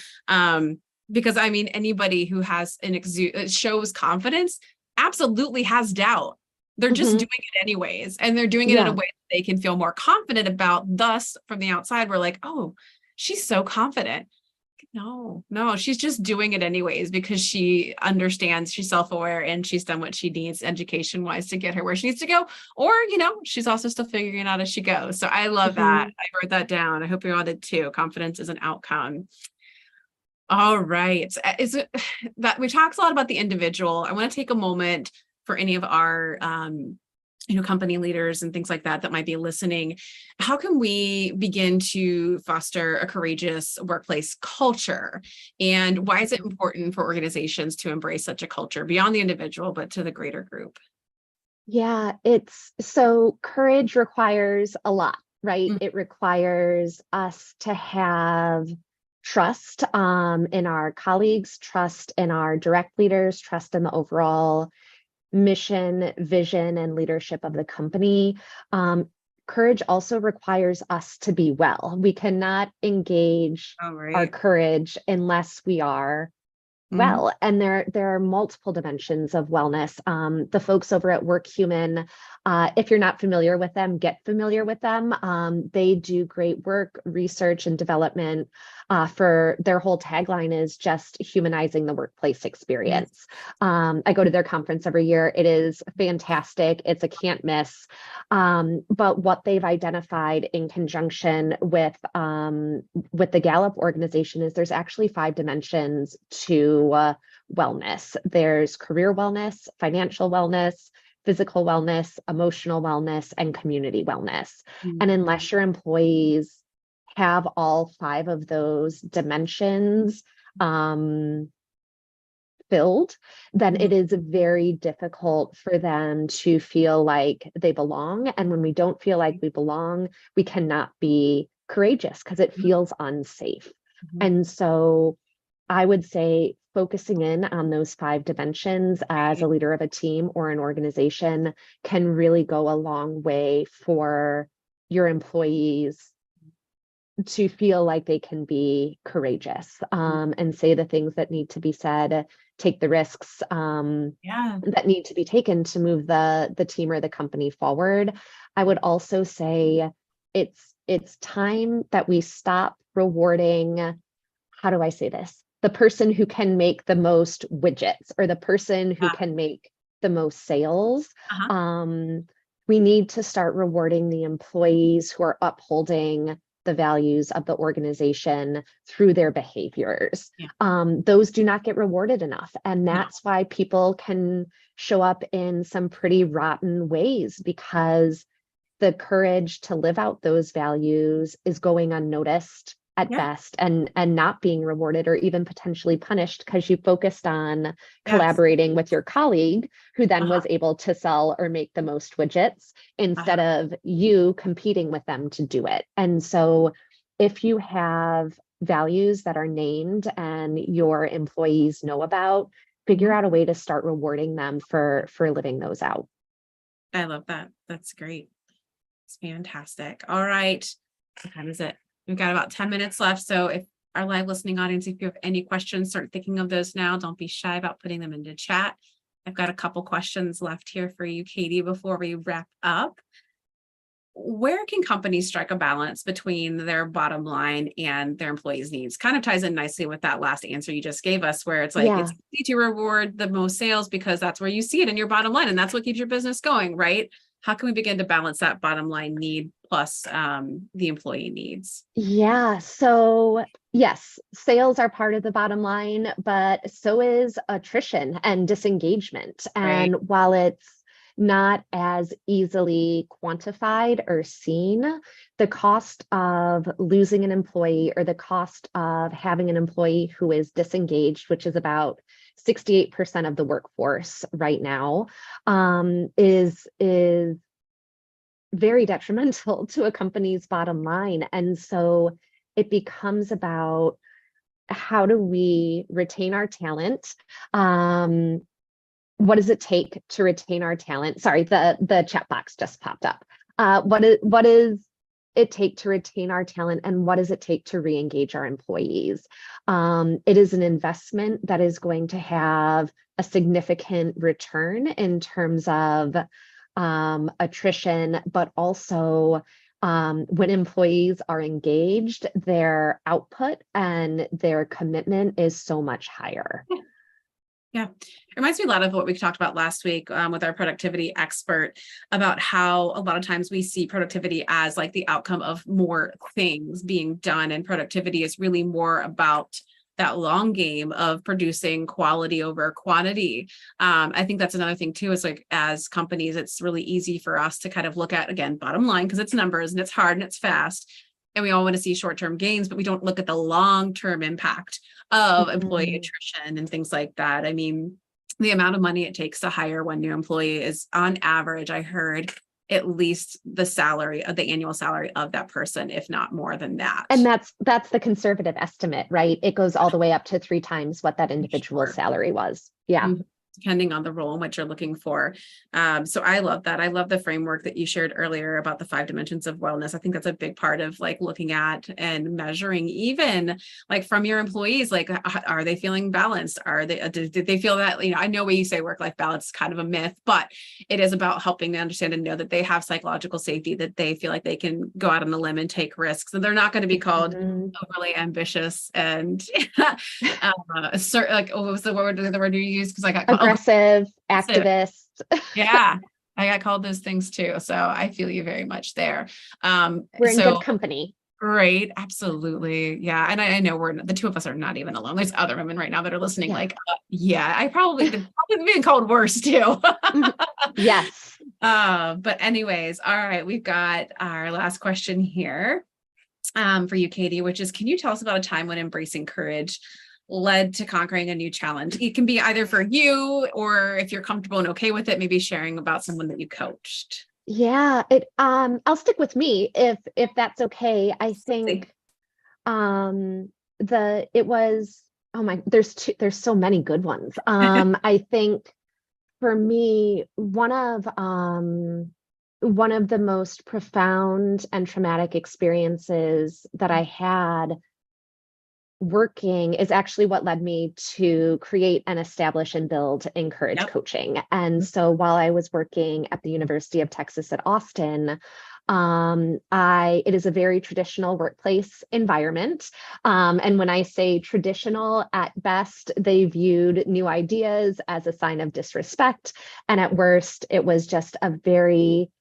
S1: Because anybody who has shows confidence absolutely has doubt. They're just doing it anyways. And they're doing it in a way that they can feel more confident about. Thus, from the outside, we're like, oh, she's so confident. No, she's just doing it anyways because she understands, she's self-aware, and she's done what she needs education wise to get her where she needs to go. Or, she's also still figuring it out as she goes. So I love that.
S2: Mhm.
S1: I wrote that down. I hope you all did too. Confidence is an outcome. All right. Is it that we talked a lot about the individual? I want to take a moment for any of our company leaders and things like that that might be listening. How can we begin to foster a courageous workplace culture? And why is it important for organizations to embrace such a culture beyond the individual, but to the greater group?
S2: Yeah, it's so courage requires a lot, right?
S1: Mm.
S2: It requires us to have trust in our colleagues, trust in our direct leaders, trust in the overall mission, vision, and leadership of the company. Courage also requires us to be well. We cannot engage
S1: All
S2: our
S1: right.
S2: courage unless we are
S1: Mhm.
S2: well. And there are multiple dimensions of wellness. The folks over at WorkHuman, if you're not familiar with them, get familiar with them. They do great work, research and development. For their whole tagline is just humanizing the workplace
S1: Yes.
S2: experience. I go to their conference every year. It is fantastic. It's a can't miss. But what they've identified in conjunction with the Gallup organization is there's actually 5 dimensions to wellness. There's career wellness, financial wellness, physical wellness, emotional wellness, and community wellness. And
S1: Mm.
S2: unless your employees have all 5 of those dimensions filled, then
S1: Mhm.
S2: it is very difficult for them to feel like they belong. And when we don't feel like we belong, we cannot be courageous because it
S1: Mhm.
S2: feels unsafe.
S1: Mhm.
S2: And so I would say focusing in on those 5 dimensions as a
S1: Right.
S2: leader of a team or an organization can really go a long way for your employees to feel like they can be courageous
S1: Mhm.
S2: and say the things that need to be said, take the risks
S1: Yeah.
S2: that need to be taken to move the team or the company forward. I would also say it's time that we stop rewarding, how do I say this? The person who can make the most widgets or the person who
S1: Ah,
S2: can make the most sales.
S1: uh-huh.
S2: Um, we need to start rewarding the employees who are upholding the values of the organization through their behaviors.
S1: Yeah.
S2: Those do not get rewarded enough. And
S1: No.
S2: that's why people can show up in some pretty rotten ways because the courage to live out those values is going unnoticed at
S1: Yeah.
S2: best and not being rewarded or even potentially punished because you focused on
S1: Yes.
S2: collaborating with your colleague who then
S1: Uh-huh.
S2: was able to sell or make the most widgets instead
S1: Uh-huh.
S2: of you competing with them to do it. And so if you have values that are named and your employees know about, figure
S1: Mhm.
S2: out a way to start rewarding them for living those out.
S1: I love that. That's great. It's fantastic. All right. What time is it? We've got about 10 minutes left. So if our live listening audience, if you have any questions, start thinking of those now. Don't be shy about putting them into chat. I've got a couple questions left here for you, Katie, before we wrap up. Where can companies strike a balance between their bottom line and their employees' needs? Kind of ties in nicely with that last answer you just gave us, where it's like it's
S2: Yeah.
S1: easy to reward the most sales because that's where you see it in your bottom line, and that's what keeps your business going, right? How can we begin to balance that bottom line need plus the employee needs?
S2: Yeah. So, yes, sales are part of the bottom line, but so is attrition and disengagement.
S1: Right.
S2: And while it's not as easily quantified or seen, the cost of losing an employee or the cost of having an employee who is disengaged, which is about 68% of the workforce right now, is very detrimental to a company's bottom line. And so it becomes about how do we retain our talent? Um, what does it take to retain our talent? Sorry, the chat box just popped up. What is it take to retain our talent and what does it take to re-engage our employees? It is an investment that is going to have a significant return in terms of attrition, but also when employees are engaged, their output and their commitment is so much higher.
S1: Yeah. It reminds me a lot of what we talked about last week with our productivity expert about how a lot of times we see productivity as like the outcome of more things being done. And productivity is really more about that long game of producing quality over quantity. I think that's another thing too, is like as companies, it's really easy for us to kind of look at, again, bottom line, because it's numbers and it's hard and it's fast. And we all want to see short-term gains, but we don't look at the long-term impact of employee attrition and things like that. I mean, the amount of money it takes to hire one new employee is on average, I heard, at least the salary of the annual salary of that person, if not more than that.
S2: And that's the conservative estimate, right? It goes all the way up to 3 times what that individual salary was. Yeah.
S1: Depending on the role and what you're looking for. So I love that. I love the framework that you shared earlier about the 5 dimensions of wellness. I think that's a big part of like looking at and measuring, even like from your employees, like, are they feeling balanced? Are they, did they feel that, I know when you say work-life balance is kind of a myth, but it is about helping them understand and know that they have psychological safety, that they feel like they can go out on a limb and take risks. And they're not going to be called overly ambitious and like, what was the word you used? Because I got
S2: aggressive, activist.
S1: Yeah, I got called those things too. So I feel you very much there.
S2: We're in good company.
S1: Right. Absolutely. Yeah. And I know the 2 of us are not even alone. There's other women right now that are listening. Yeah. Like, I probably being called worse too.
S2: Yes.
S1: But anyways, all right. We've got our last question here for you, Katie, which is, can you tell us about a time when embracing courage led to conquering a new challenge? It can be either for you, or if you're comfortable and okay with it, maybe sharing about someone that you coached.
S2: Yeah, I'll stick with me if that's okay. I think it was, oh my, there's so many good ones. I think for me, one of the most profound and traumatic experiences that I had working is actually what led me to create and establish and build Encourage Coaching. And so while I was working at the University of Texas at Austin, it is a very traditional workplace environment. And when I say traditional, at best, they viewed new ideas as a sign of disrespect. And at worst, it was just a very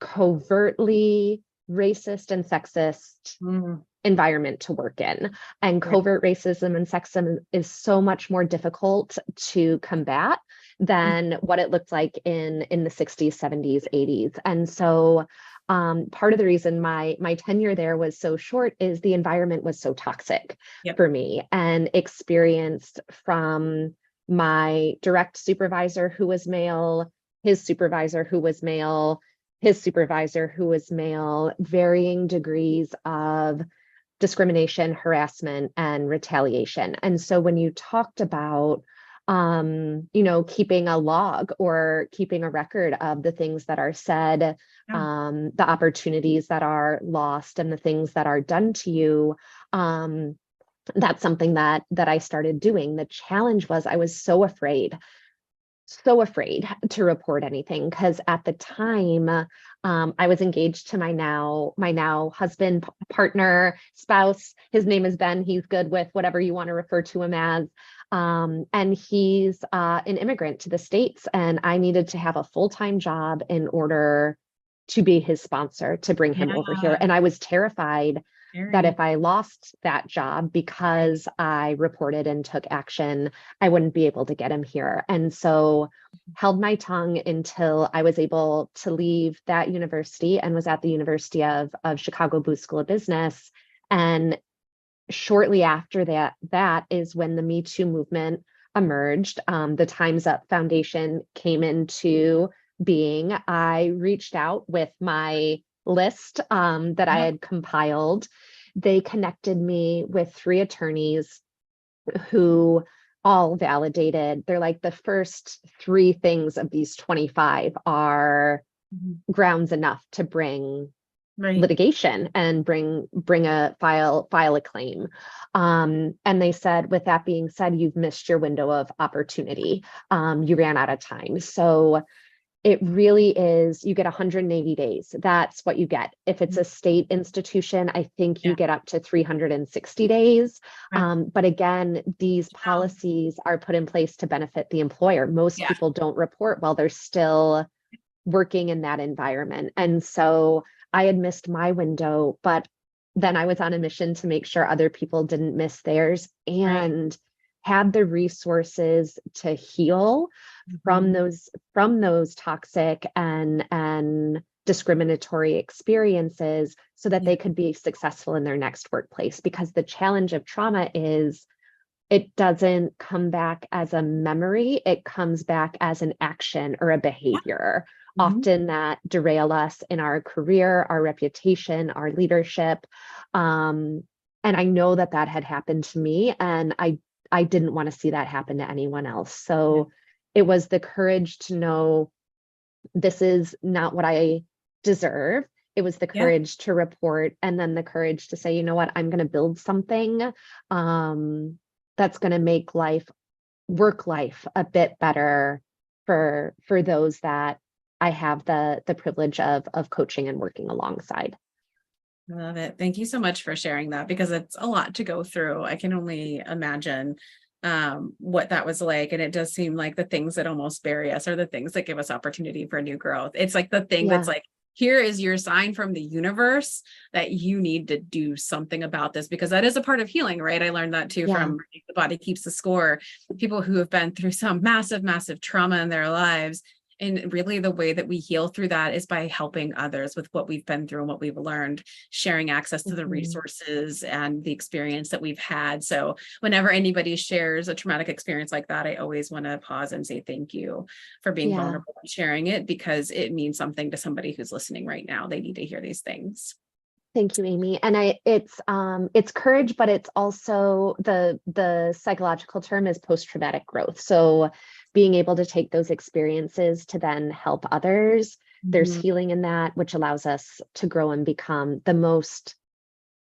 S2: covertly racist and sexist environment to work in. And covert racism and sexism is so much more difficult to combat than what it looked like in the 60s, 70s, 80s. And so part of the reason my tenure there was so short is the environment was so toxic for me, and experienced from my direct supervisor who was male, his supervisor who was male, his supervisor who was male, varying degrees of discrimination, harassment, and retaliation. And so when you talked about, keeping a log or keeping a record of the things that are said, the opportunities that are lost, and the things that are done to you, that's something that I started doing. The challenge was I was so afraid to report anything, because at the time I was engaged to my now husband, partner, spouse. His name is Ben. He's good with whatever you want to refer to him as. And he's an immigrant to the States, and I needed to have a full-time job in order to be his sponsor, to bring him over here. And I was terrified that if I lost that job because I reported and took action, I wouldn't be able to get him here. And so held my tongue until I was able to leave that university and was at the University of Chicago Booth School of Business. And shortly after that is when the Me Too movement emerged. The Time's Up Foundation came into being. I reached out with my list that I had compiled. They connected me with 3 attorneys who all validated. They're like, the first 3 things of these 25 are grounds enough to bring litigation and bring a file a claim. And they said, with that being said, you've missed your window of opportunity. You ran out of time. So It really is, you get 180 days. That's what you get. If it's a state institution, I think you
S1: Yeah.
S2: get up to 360 days.
S1: Right.
S2: But again, these
S1: Wow.
S2: policies are put in place to benefit the employer. Most
S1: Yeah.
S2: people don't report while they're still working in that environment. And so I had missed my window, but then I was on a mission to make sure other people didn't miss theirs
S1: Right.
S2: and had the resources to heal
S1: Mhm.
S2: from those toxic and discriminatory experiences so that
S1: Yeah.
S2: they could be successful in their next workplace, because the challenge of trauma is it doesn't come back as a memory, it comes back as an action or a
S1: Yeah.
S2: behavior,
S1: Mhm.
S2: often that derail us in our career, our reputation, our leadership. Um, and I know that that had happened to me, and I didn't want to see that happen to anyone else.
S1: Yeah.
S2: So it was the courage to know this is not what I deserve. It was the
S1: Yeah.
S2: courage to report, and then the courage to say, you know what, I'm going to build something um, that's going to make work life a bit better for those that I have the privilege of coaching and working alongside.
S1: I love it. Thank you so much for sharing that, because it's a lot to go through. I can only imagine what that was like. And it does seem like the things that almost bury us are the things that give us opportunity for new growth. It's like the thing that's
S2: Yeah,
S1: like, here is your sign from the universe that you need to do something about this, because that is a part of healing, right? I learned that too
S2: yeah,
S1: from The Body Keeps the Score. People who have been through some massive, massive trauma in their lives. And really, the way that we heal through that is by helping others with what we've been through and what we've learned, sharing access to the
S2: mhm,
S1: resources and the experience that we've had. So whenever anybody shares a traumatic experience like that, I always want to pause and say thank you for being
S2: yeah.
S1: vulnerable and sharing it, because it means something to somebody who's listening right now. They need to hear these things.
S2: Thank you, Amy. And it's courage, but it's also the psychological term is post-traumatic growth. So being able to take those experiences to then help others, there's
S1: Mhm.
S2: healing in that, which allows us to grow and become the most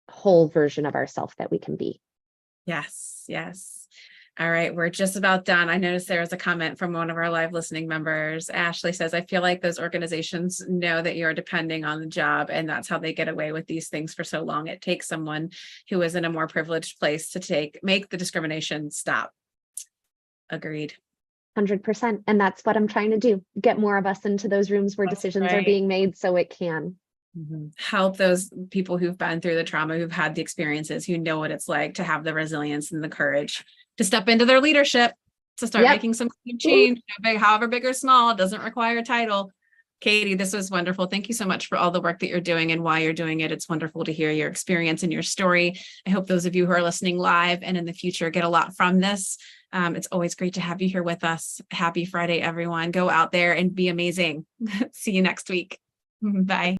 S2: whole version of ourselves that we can be.
S1: Yes, yes. All right, we're just about done. I noticed there was a comment from one of our live listening members. Ashley says, I feel like those organizations know that you're depending on the job, and that's how they get away with these things for so long. It takes someone who is in a more privileged place to make the discrimination stop. Agreed.
S2: 100%. And that's what I'm trying to do. Get more of us into those rooms where
S1: That's
S2: decisions are
S1: right.
S2: being made so it can.
S1: Help those people who've been through the trauma, who've had the experiences, who know what it's like to have the resilience and the courage to step into their leadership, to start
S2: Yep.
S1: making some
S2: Ooh,
S1: change, however big or small. It doesn't require a title. Katie, this was wonderful. Thank you so much for all the work that you're doing and why you're doing it. It's wonderful to hear your experience and your story. I hope those of you who are listening live and in the future get a lot from this. It's always great to have you here with us. Happy Friday, everyone. Go out there and be amazing. See you next week. Bye.